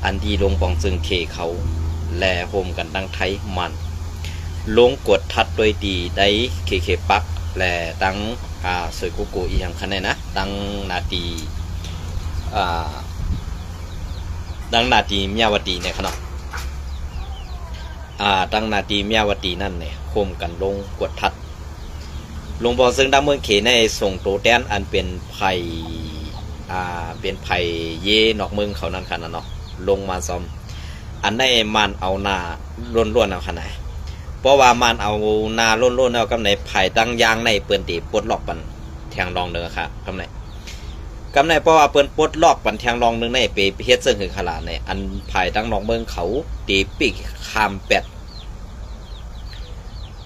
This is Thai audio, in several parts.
อันที่ลงปองซึ่งเคเขาแลโฮมกันตั้งไทยมันลงกดทัดโดยดีได้เคปักแลตั้งสวยกุกูอีหยังคะแนนนะตั้งนาทีตั้งนาทีเมียวดีเนี่ยขนาดตั้งนาทีเมียวดีนั่นเนี่ยโฮมกันลงกดทัดลงปองซึ่งดังเมืองเขในส่งโตแดนอันเป็นไผ่เป็นไผ่เย่นอกเมืองเขานั่นค่ะเนาะลงมาซ้อมอันในมันเอานาล้วนๆเอาขนาดเพราะว่ามันเอานาล้วนๆเอากำไหนไผ่ตั้งยางในเปิ้นตีปลดล็อกปันแทงรองเด้อค่ะกำไหนเพราะว่าเปิ้นปลดล็อกปันแทงรองนึงในไปเฮ็ดซึ่งคือขลาดในอันไผ่ตั้งนอกเมืองเขาตีปีกคามเป็ด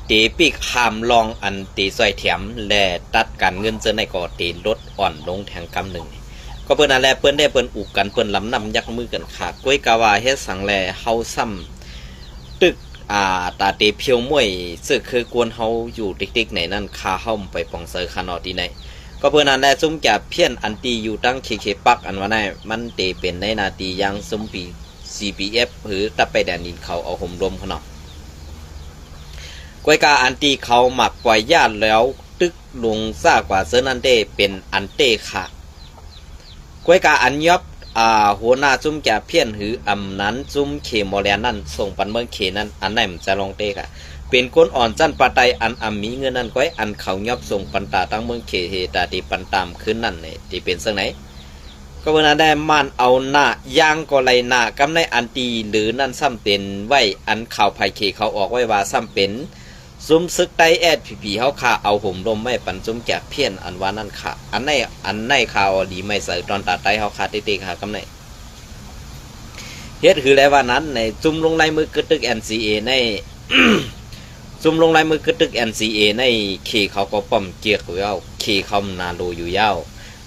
ตีปีกคามลองอันตีซอยแถมและตัดการเงินเจอในก่อตีลดอ่อนลงแทงกำหนึ่งก็เปิ้นนั่นแหละเปิ้นได้เปิ้นอุกกันเปิ้นลำนำยักมือกันขาดก้วยกาวาเฮ็ดสังแลเฮาซ้ำตึกตาเตเพียวมวยซึ่งคือกวนเฮาอยู่ติ๊กๆไหนนั่นคาเฮาไปปองเซอร์คานอที่ไหนก็เปิ้นนั่นแหละซุ่มจะเพี้ยนอันตีอยู่ตั้งเคปักอันว่าได้มันเตเป็นในนาทียังซุ่มปี CPF หรือตับไปแดนดินเขาเอาห่มรวมขนาดก้วยกาอันตีเขาหมักปล่อยญาติแล้วตึกลงซ่ากว่าเซอร์นันเตเป็นอันเตค่ะก้วยกาอันยอบหัวหน้าจุ้มแก่เพี้ยนหืออำนั้นจุ้มเคมอลแลนนั่นส่งปันเมืองเคนั้นอันไหนมันจะลองเตะค่ะเป็นก้นอ่อนจันปาไตอันมีเงินนั่นก้อยอันเขายอบส่งปันตาตั้งเมืองเคเฮตาตีปันตามขึ้นนั่นเนี่ยที่เป็นซึ่งไหนก็เวลาได้มันเอาหน้าย่างก็ไรหน้ากำในอันตีหรือนั่นซ้ำเป็นไว้อันข่าวภัยเคเขาออกไว้ว่าซ้ำเป็นซุ่มซึกไตแอดผีเขาขาเอาห่มลมไม่ปันซุ่มแก่เพี้ยนอันว่านั่นค่ะอันในข่าวดีไม่ใส่ตอนตาไตเขาขาเตะค่ะกำในเฮ็ดคืออะไรว่านั้นในซุ่มลงลายมือกึตึก NCA ใน ซุ่มลงลายมือกึตึก NCA ในเคเขาก็ป้อมเกียกอยู่ยาวเคเขานาโลอยู่ยาว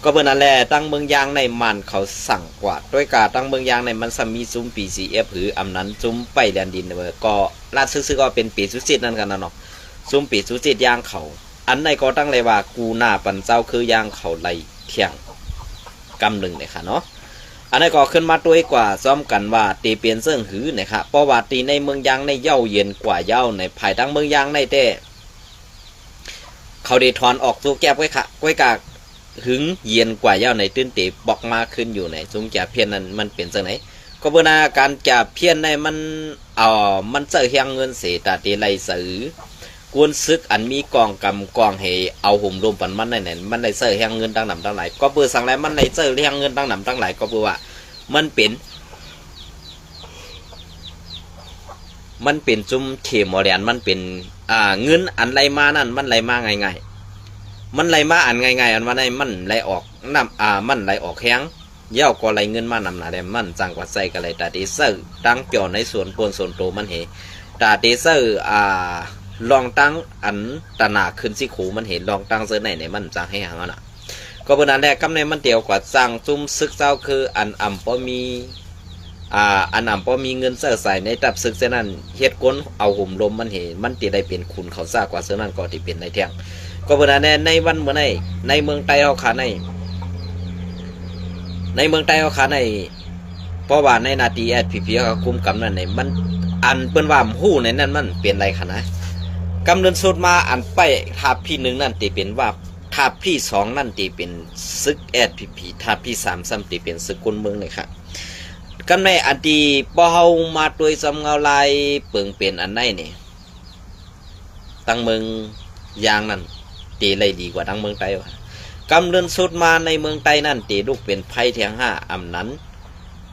ก็เบิ่นนั่นแหละตั้งเมืองยางในมันเขาสั่งกวาดด้วยกาตั้งเมืองยางในมันสมีซุ่ม PCF หรืออำนั้นซุ่มไปแดนดินก็ลาดซื้อก็เป็นปีสุจิตนั่นกันนะเนาะซุ่มปีสุจิตยางเขาอันในก็ตั้งเลยว่ากูหน้าปันเจ้าคือยางเขาไหลเที่ยงกำหนึ่งเนี่ยค่ะเนาะอันนี้ก็ขึ้นมาตัวกว่าซ้อมกันว่าตีเปลี่ยนเสื่องหือเนี่ยค่ะเพราะว่าตีในเมืองยางในเย้าเย็นกว่าเย้าในภายตั้งเมืองยางในเต้เขาได้ถอนออกตัวแก้บไว้ค่ะไว้กากหึงเย็นกว่าเย้าในตื้นเตะบอกมาขึ้นอยู่ในซุ่มจ่าเพี้ยนนั้นมันเป็นเสื่องไหนก็เพื่อการจ่าเพี้ยนในมันเจอเฮียงเงินเสียตาตีไรสื่อกวนซึกอันมีกองกำกองให้เอาหุ่มรวมปันมันในมันได้เจอเฮียงเงินตั้งหนำตั้งหลายก็เพื่อสั่งแล้วมันได้เจอเฮียงเงินตั้งหนำตั้งหลายก็เพื่อว่ามันเป็นจุ่มเขมอแดนมันเป็นเงินอันไรมานั่นมันไรมาง่ายๆมันไรมาอันง่ายๆอันว่าในมันไรออกน้ำมันไรออกแข้งเย้าก็ไรเงินมานำหนาแดมมันจังกว่าใส่กันเลยตาดีเซอร์ตั้งเปี่ยวในส่วนปนส่วนโตมันเหตาดีเซอร์ลองตั้งอันตาหนาขึ้นสิขูมันเห็นลองตั้งเซอร์ไหนมันจังให้ห่างอ่ะก็เป็นอันแรกกำในมันเดียวกว่าจังจุ่มซึกเจ้าคืออันพอมีอันพอมีเงินเสื้อใส่ในตับซึกเส้นนั้นเฮ็ดก้นเอาห่มลมมันเห็นมันตีได้เป็นคุณเขาซากกว่าเสื้อนั้นก็ที่เป็นในเที่ยงก็เป็นอันในวันเมื่อในเมืองไต้เอาขาในเมืองไต้เอาขาในเพราะว่าในนาทีแอดพีเขาคุมกำนั่นในมันอันเปิ้นว่าหู้ในนั้นมันเป็นไรขนาดกำเนิดสุดมาอันไปทับพี่หนึ่งนั่นตีเป็นว่าทับพี่สองนั่นตีเป็นซึกแอดพีทับพี่สามซ้ำตีเป็นซึกคนเมืองเลยค่ะกันแม่อันตีบ่เฮามาโดยสำเงาลายเปิงเป็นอันไหนนี่ตั้งเมืองยางนั่นตีไรดีกว่าตั้งเมืองไต้ค่ะกำเนิดสุดมาในเมืองไต้นั่นตีลูกเป็นไพ่แทงห้าอำนั้น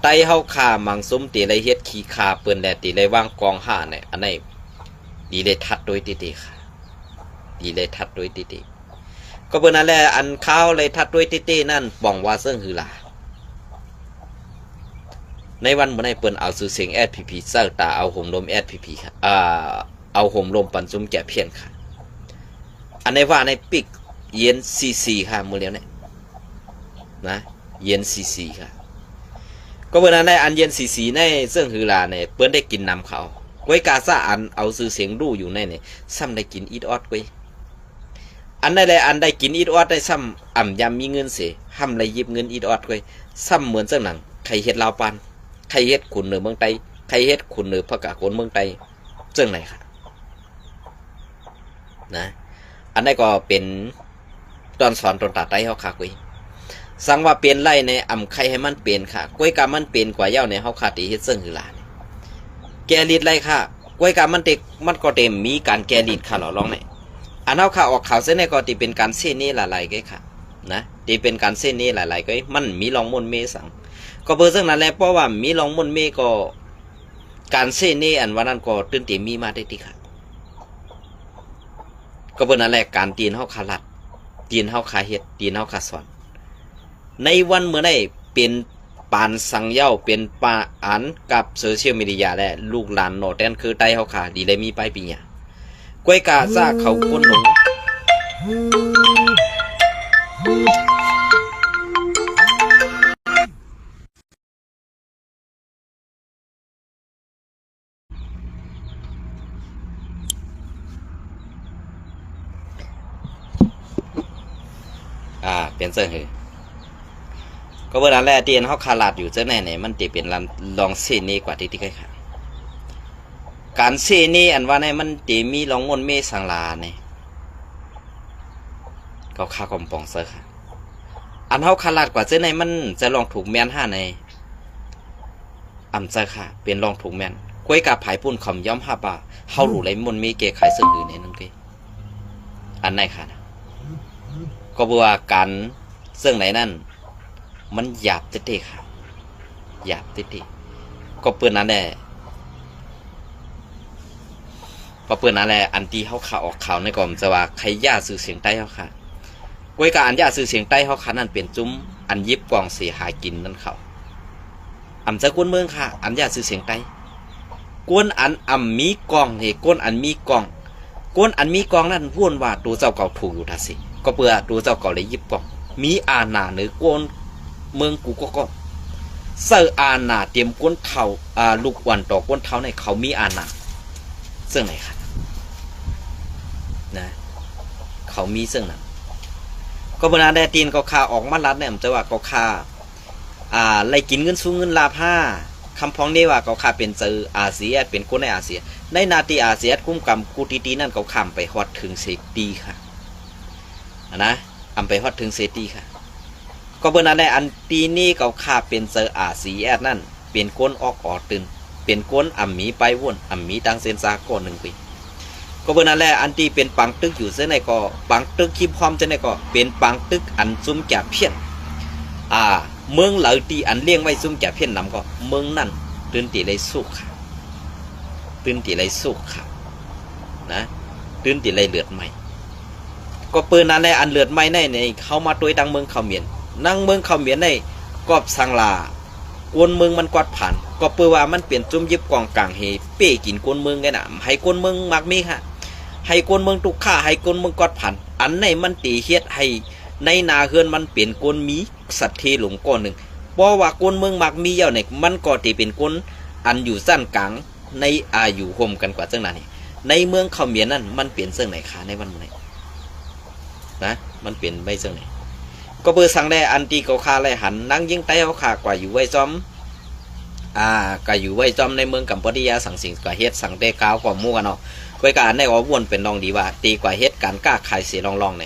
ไต้เฮาขามังซุ้มตีไรเฮ็ดขี้ขาเปิ้นแดดตีไรว่างกองห้าเนี่ยอันไหนดีเลยทัดโดยติค่ะดีเลยทัดโดยติก็เปิ้นนั่นแหละอันข้าวเลยทัดโดยตินั่นป่องว่าเสื่องหือล่ะในวันเมื่อไหร่เปิ้นเอาซื้อเสียงแอดพีเสิร์ตาเอาห่มลมแอดพีค่ะเอาห่มลมปันซุ้มแก่เพี้ยนค่ะอันในว่าในปิกเย็นซีค่ะมือเลี้ยวเนี่ยนะเย็นซีค่ะก็เปิ้นนั่นแหละอันเย็นซีในเสื่องหือล่ะเนี่ยเปิ้นได้กินน้ำเขาไว้กาซาอันเอาซื้อเสียงดูอยู่ในเนี่ยซ้ำได้กินอีดออดไว้อันได้เลยอันได้กินอีดออดได้ซ้ำยำมีเงินเสียห้ำเลยยิบเงินอีดออดไว้ซ้ำเหมือนเจ้าหนังไข่เห็ดลาวปัน ใครเฮ็ดขุนเหนือเมืองไต้ใครเฮ็ดขุนเหนือพระกะโกนเมืองไต้เรื่องไหนค่ะนะอันนี้ก็เป็นตอนสอนตอนตัดไต้เขาค่ะกุยสั่งว่าเปลี่ยนไล่ในอ่ำใครให้มันเปลี่ยนค่ะกล้วยกามันเปลี่ยนกว่าเย้าในเขาขาดที่เฮ็ดเสื่องหือหลานแกลีดไล่ค่ะกล้วยกามันเด็กมันก็เต็มมีการแกลีดค่ะหรอลองไหนอันเขาค่ะออกข่าวเส้นในก็ที่เป็นการเส้นนี้หลายๆก็ค่ะนะที่เป็นการเส้นนี้หลายๆก็มันมีลองมนเมสั่งก็เบอร์ซึ่งนั้นแหละเพราะว่ามีลองมนเมก็การเส้นนี้อันวันนั้นก็ตื่นเต้นมีมาได้ที่ค่ะก็เบอร์นั้นแหละการตีนเขาขาลัดตีนเขาขาเฮ็ดตีนเขาขาสอนในวันเมื่อได้เป็นปานสังเย้าเป็นปาอันกับโซเชียลมีเดียและลูกหลานโนแตนคือไต้เขาขาดีเลยมีไปปีเนี่ยกล้วยกาซ่าเขาก้นหลงเป็นเสื้อหือก็เวลาแรกที่เขาขาลาดอยู่เจ้าแน่ไหนมันจะเป็นลองเส้นนี้กว่าที่ใกล้ค่ะการเส้นนี้อันว่าในมันจะมีลองมนเมสังลาเนี่ยก็ค่ากอมปองเสื้อค่ะอันเขาขาลาดกว่าเจ้าในมันจะลองถูกแมนห้าในเสื้อค่ะเป็นลองถูกแมนกล้วยกับผายปุ่นคำย่อมห้าบาเขาหลู่ไรมนเมเกขายเสื้อหือเนี่ยนั่นคืออันไหนค่ะก็บอกว่าการเสื้อไหนนั่นมันหยาบเตะค่ะหยาบเตะก็เปื้อนนั่นแหละก็เปื้อนนั่นแหละอันที่เขาข่าวออกข่าวในก่อนจะว่าใครย่าสื่อเสียงใต้เขาค่ะกวยกับอันย่าสื่อเสียงใต้เขาค่ะนั่นเป็นจุ้มอันยิบกองเสียหายกินนั่นเขาจะกวนเมืองค่ะอันย่าสื่อเสียงใต้กวนอันมีกองเหกวนอันมีกองกวนอันมีกองนั่นพูดว่าตัวเจ้าเก่าถูกอยู่ทัศสิก็เปื้อตัวเจ้าเก่าเลยยิบกองมีอาณาหรือกวนเมืองกูก็เซอร์อาณาเตรียมก้นเท้าลูกวันต่อก้นเท้าในเขามีอาณาซึ่งไหนครับนะเขามีซึ่งนั้นก็เวลาได้ตีนก็คาออกมาลัดเนี่ยจะว่าก็คาไล่กินเงินสูงเงินลาผ้าคำพ้องนี้ว่าก็คาเป็นเซอร์อาเซียเป็นคนในอาเซียในนาทีอาเซียคุ้มกำกูตีนั่นเขาข้ามไปฮอดถึงเซตีค่ะนะไปฮอดถึงเซตีค่ะก็เบอร์นั้นแหละอันตีนี้เขาขาเป็นเซอร์อาซีแอดนั่นเป็นก้นออกตื่นเป็นก้นมีไปวนมีตังเซนซาก่อน1 ปีก็เบอร์นั้นแหละอันตีเป็นปังตึกอยู่เส้นในก็ปังตึกคิมพร้อมเส้นในก็เป็นปังตึกอันซุ่มแก่เพี้ยนเมืองเหล่าตีอันเลี้ยงไว้ซุ่มแก่เพี้ยนนำก็เมืองนั่นตื่นตีเลยสุขค่ะตื่นตีเลยสุขค่ะนะตื่นตีเลยเลือดใหม่ก็เปิดนั้นแหละอันเลือดใหม่ในเข้ามาตัวดังเมืองเขาเมียนนั่งเมืองเขาเมียนในกอบสังลากวนเมืองมันกวาดผ่านก็เพื่อว่ามันเปลี่ยนจุ่มยิบกองกลางเฮเป้กินกวนเมืองไงนะให้กวนเมืองมักมีค่ะให้กวนเมืองตุกข่าให้กวนเมืองกวาดผ่านอันในมันตีเฮ็ดให้ในนาเฮือนมันเปลี่ยนกวนมีสัตว์เทหลงก้อนหนึ่งเพราะว่ากวนเมืองมักมีเยอะเนี่ยมันก็ตีเป็นกวนอันอยู่สั้นกลางในอยู่ห่มกันกว่าเจ้านั้นในเมืองเขาเมียนนั่นมันเปลี่ยนเสื้อไหนขาในวันไหนนะมันเปลี่ยนไม่เสื้อไหนก็เบอร์สั่งได้อันตีเขาคาเลยหันนั่งยิงไต้เขาขากว่าอยู่ไว้จอมก็อยู่ไว้จอมในเมืองกัมพูชาสั่งสิ่งกว่าเฮ็ดสั่งได้ก้าวกว่ามู่กันเนาะกวยการในว่าวนเป็นรองดีว่าตีกว่าเฮ็ดการกล้าขายเสียลองใน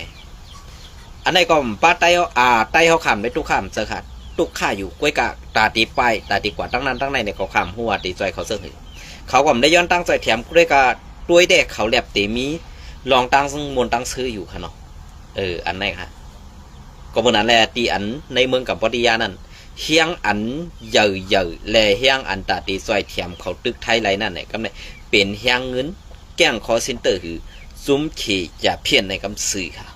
อันนี้ก็ป้าไต้ไต้เขาขามไปทุกขามเจอขาดทุกข่าอยู่กวยกะตาตีไปตาตีกว่าตั้งนั้นตั้งในเขาขามหัวตีจอยเขาเสื่อหือเขาก็ได้ย้อนตั้งใจแถมกวยกะด้วยเด็กเขาแหลบตีมีลองตั้งซึ่งมวลตั้งซื้ออยู่ค่ะเนาะอันนี้ค่ะก็เมื่อนั้นแหละตีอันในเมืองกัมพูชานั่นเฮียงอันใหญ่ๆและเฮียงอันตาตีซอยเทียมเขาตึกไทยไรนั่นเนี่ยก็เนี่ยเป็นเฮียงเงินแก้งคอเซ็นเตอร์คือซุ้มขี่จะเพี้ยนในคำสื่อค่ะ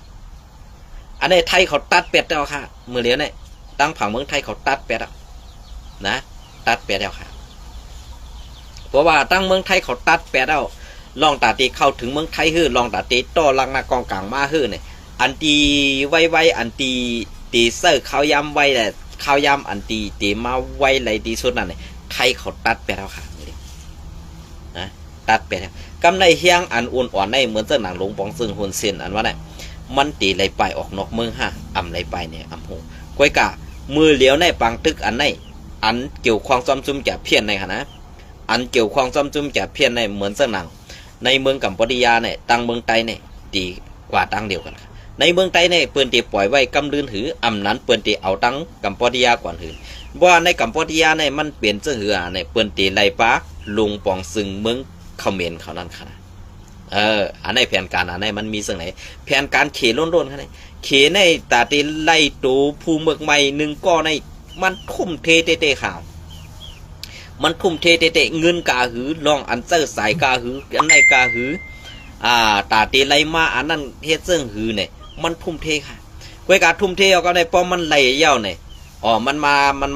อันนี้ไทยเขาตัดเป็ดแล้วค่ะเมื่อเลี้ยวเนี่ยตั้งผังเมืองไทยเขาตัดเป็ดแล้วนะตัดเป็ดแล้วค่ะเพราะว่าตั้งเมืองไทยเขาตัดเป็ดแล้วลองตาตีเข้าถึงเมืองไทยฮื้อลองตาตีต่อลังนากองกลางมาฮื้อเนี่ยอันตีไว้อันตีเซอร์เขาย้ำไว้แต่เขาย้ำอันตีมาไว้ไรตีสุดนั่นเนี่ยไทยเขาตัดไปแล้วค่ะนะตัดไปแล้วกำไรเฮียงอันอุ่นอ่อนในเหมือนเจ้าหนังหลงปองซึ่งหุ่นเส้นอันว่าเนี่ยมันตีไรไปออกนอกเมืองฮะไรไปเนี่ยหูก้อยกะมือเหลียวในปังตึกอันใน อันเกี่ยวความซ้ำซุ่มจะเพี้ยนในค่ะนะอันเกี่ยวความซ้ำซุ่มจะเพี้ยนในเหมือนเส้นหนังในเมืองกัมพูชาเนี่ยตังเมืองไต้เนี่ยดีกว่าตังเดียวกันในเมืองไต้เนี่ยเปิ้นตีปล่อยไว้กำลืนหืออำนั้นเปิ้นตีเอาตังกัมพูชากว่าหือว่าในกัมพูชาเนี่ยมันเปลี่ยนเสื้อหือเนี่ยเปิ้นตีไล่ป้าลุงปองซึงเมืองเขมรเขานั่นค่ะอันในแผนการอันในมันมีสิ่งไหนแผนการเขล้นๆค่ะเนี่ยเขในตาตีไล่ตูภูเมืองใหม่หนึ่งก้อในมันทุ่มเทเตะข่าวมันทุ่มเทเตะเงินกาหือลองอันเซอร์สายกาหืออันในกาหือตาตีไล่มาอันนั้นเฮ็ดเซิงหือเนี่ยมันทุ่มเทค่ะกวยการทุ่มเทเอาก็ในป้อมมันไล่เย่าเนี่ยมันม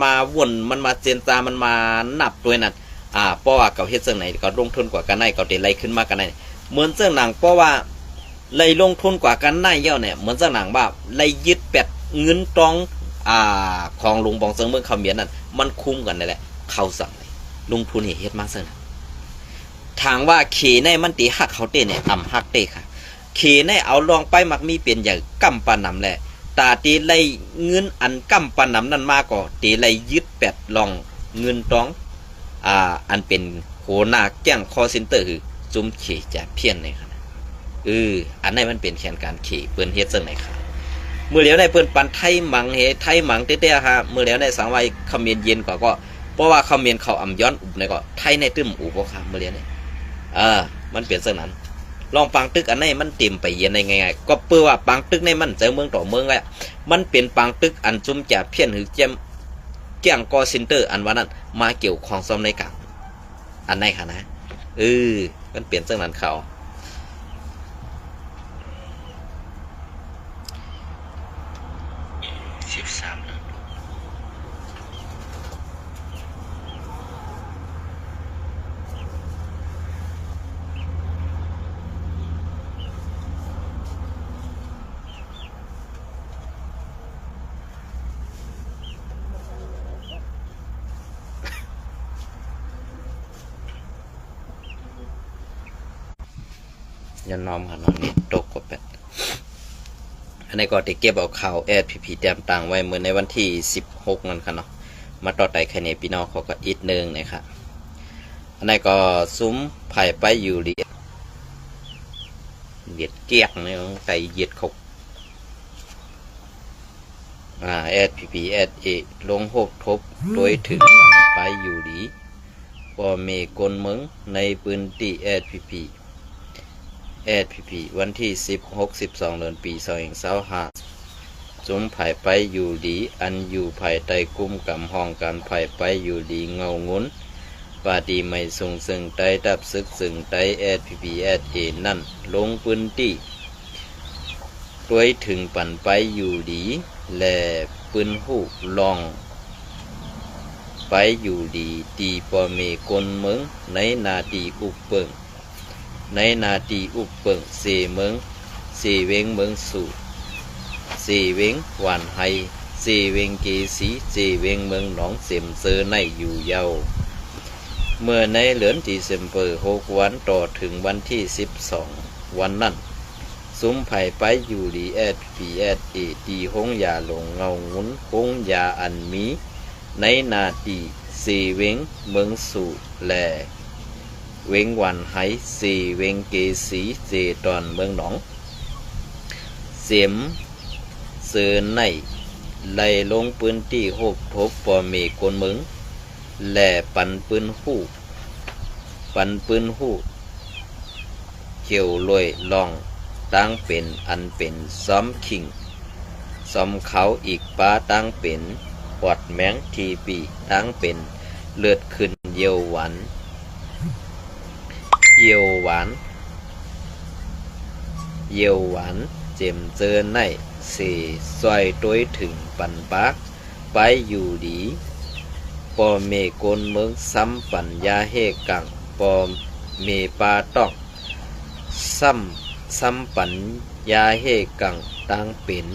าวนมันมาเจนตามันมานับด้วยนั่นเพราะว่าเขาเฮ็ดเซิงไหนก็ลงทุนกว่ากันในเขาตีไล่ขึ้นมากันในเหมือนเซิงหนังเพราะว่าไล่ลงทุนกว่ากันในเย่าเนี่ยเหมือนเซิงหนังว่าไล่ยึดแปดเงินตองของลุงบองเซิงเมืองเขมรนั่นมันคุ้มกันนี่แหละเขาสั่งเลยลงทุนเฮ็ดมาเซิงทางว่าเขในมันตีหักเขาเต้เนี่ยหักเต้ค่ะเขในเอาลองไปมักมีเปลี่ยนอย่างกำปานำแหละตาตีไล่เงินอันกำปานำนั่นมาก็ตีไล่ยึดแปดลองเงินต้องอันเป็นโหนาแก้งคอเซ็นเตอร์คือจุ้มเขจะเพี้ยนในค่ะอันนี้มันเป็นแผนการเขเปิ้นเฮ็ดเซิงไหนค่ะเมื่อแล้วในเปิ้นปันไทยหมังไทยหมังเต้ๆฮะเมื่อแล้วในสังไว้เขมรเย็นกว่าก็เพราะว่าเขมรเขาอ่ำย้อนอุบในก็ไทยในตึ้มอุบบ่ค่ะเมื่อแล้วเนี่ยมันเปลี่ยนเส้นนั้นลองปังตึกอันนี้มันเต็มไปเย็นในไงก็เพื่อว่าปังตึกในมันเจอเมืองต่อเมืองแล้วมันเป็นปังตึกอันจุ่มจะเพี้ยนหือเจียมเกี่ยงกอซินเตอร์อันว่านั้นมาเกี่ยวของซ้อมในกลางอันไหนค่ะนะมันเปลี่ยนเส้นนั้นเขา13ยันน้อมค่ะน้องนี่ตกกว่าแปดอันนี้ก็ติเก็บเอาข่าวSPPเตรียมตังไว้เมื่อในวันที่16นั่นค่ะเนาะมาต่อไต่แค่นี้พี่น้องเขาก็อีกนึงนะครับอันนี้ก็ซุ้มไผ่ไปอยู่เวียดเกียกเนี่ยไต่เยียดเขาSPP SA ลงหกทบโดยถึงไปอยู่ดีพอเมกลเมืองในพื้นที่ SPP วันที่16-12 เดือนปี2025จุ่มไผ่ไปอยู่ดีอันอยู่ภายใต้กลุ่มกำห้องการไผ่ไปอยู่ดีเงางุ้นปาดีไม่ทรงซึ่งไต้ดับซึกซึ่งไต้ SPP SA นั่นลงพื้นที่ด้วยถึงปั่นไปอยู่ดีและปืนหูลองไปอยู่ดีตีปอเมกลเมืองในนาทีอุปเปิงในนาทีอุปเปิงเสเมืองเสเวงเมืองสู่เสเวงหวานไฮเสเวงเกสีเสเวงเมืองหนองเสียมเซอในอยู่เยาเมื่อในเดือนที่16 วันต่อถึงวันที่12วันนั้นซุ้มไผ่ไปอยู่ดีSPSAดีหงยาหลงเงางุ้นหงยาอันมีในนาทีสีเวงเมืองสู่และเวงวันไฮสีเวงเกสีเจตอนเมืองหนองเสียมเสือในไล่ลงพื้นที่หกทบปอเมกลเมืองและปันปืนหูเขียวลอยลองตั้งเป็นอันเป็นซ้อมขิงซ้อมเขาอีกป้าตั้งเป็นปอดแมงทีปีตั้งเป็นเลือดขึ้นเยียวหวานเจ็มเจอในสีซอยตัวถึงปันปากไปอยู่ดีปอเมกลเมืองซ้ำปัญญาเฮกังปอเมปาต้องซ้ำปัญญาเฮกังตั้งเป็น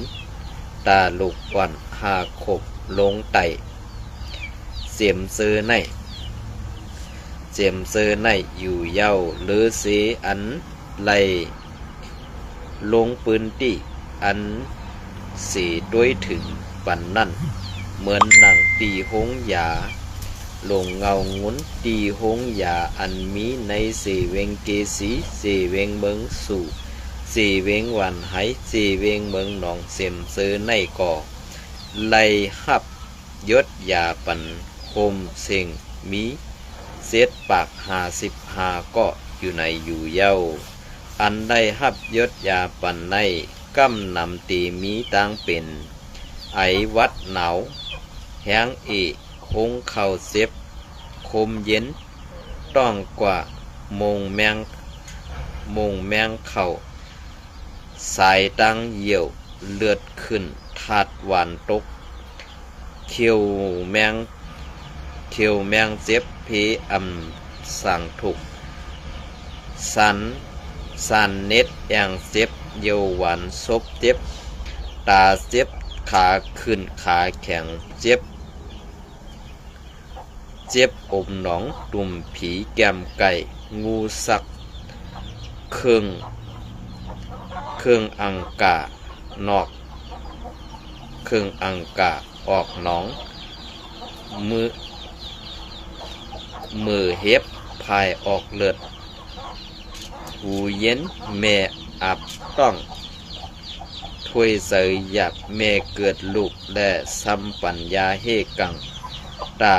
ตาลูกวันหาขบลงไตเสียมซื้อในอยู่เย้าหรือสีอันไลลงปืนที่อันสีด้วยถึงปันนั่นเหมือนนั่ง ตีหงหยาลงเงางุ้นตีหงหยาอันมีในเสเวงเกสีเสเวงเบิงสู่เสเวงวันไหเสเวงเบิงหนองเสมเซอในก่อไลหับยศยาปันคมเสงมีเศษปาก55ก็อยู่ในอยู่เย้าอันได้หับยศยาปันในกำนำตีมีต่างเป็นไอวัดหนาวแหงเอคงเข่าเซ็บคมเย็นต้องกว่ามงแมงเข่าสายตังเหี่ยวเลือดขึ้นถาดหวานตกเขียวแมงเจ็บเพอำสั่งถูกสันเน็ดแองเจ็บเยวหวานซบเจ็บตาเจ็บขาขึ้นขาแข็งเจ็บอมหนองตุ่มผีแก้มไก่งูสักเครื่องอังกานอกเครื่องอังกาออกหนองมือเห็บพายออกเลือดหูเย็นแม่อับต้องถ้วยเสยหยับแม่เกิดลูกและซ้ำปัญญาเฮกังตา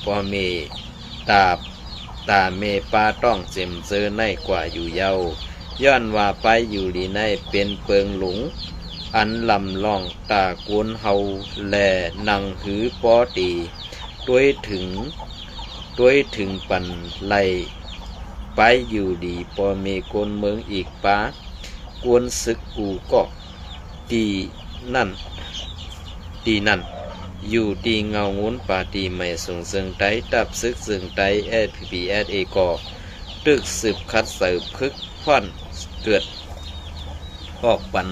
ปอเมตาเมปาต้องเจ็มเซอในกว่าอยู่เยาย้อนว่าไปอยู่ดีในเป็นเปิงหลงอันลำลองตากวนเฮาแลนังหือปอตีด้วยถึงปันไลไปอยู่ดีปอเมกนเมืองอีกป้ากวนศึกอูก็ตีนั่นอยู่ตีเงางุ้นปาตีไม่ส่งเสิงไตตับซึกเสิงไตSPPSA ก็ตึกสืบคัดเสิร์ฟคึกควันเกิดออกปัน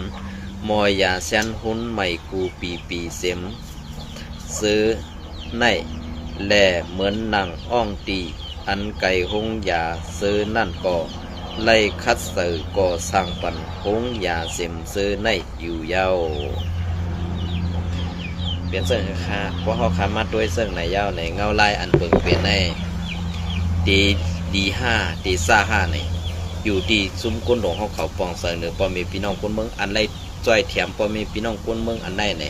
มอยยาแซนหุนใหม่กูปีเสียมซื้อในแหล่เหมือนหนังอ่องตีอันไก่หงยาซื้อนั่นก็ไล่คัดเสิร์ฟก็สร้างปันหงยาเสียมซื้อในอยู่เย้าเปลี่ยนเสื้อค่ะเพราะเขาขามาด้วยเสื้อในยาวในเงาลายอันเปิงเปลี่ยนในดีซ่า5ในอยู่ดีซุ้มก้นหลงเขาปองเสือเหนือปอมีพี่น้องคนเมืองอันไรจ้อยแถมปอมีพี่น้องคนเมืองอันไหนใน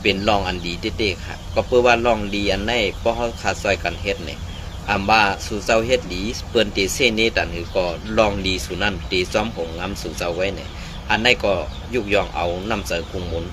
เป็นรองอันดีเด็ดๆค่ะก็เพื่อว่ารองดีอันไหนเพราะเขาขาดซอยกันเฮ็ดในอัมบาสู่เจ้าเฮ็ดดีเปิ้นตีเส้นนี้ตันคือก็รองดีสู่นั่นตีซ้อมผงงามสู่เจ้าไว้ในอันไหนก็ยุกยองเอานำเสือคุมหมุน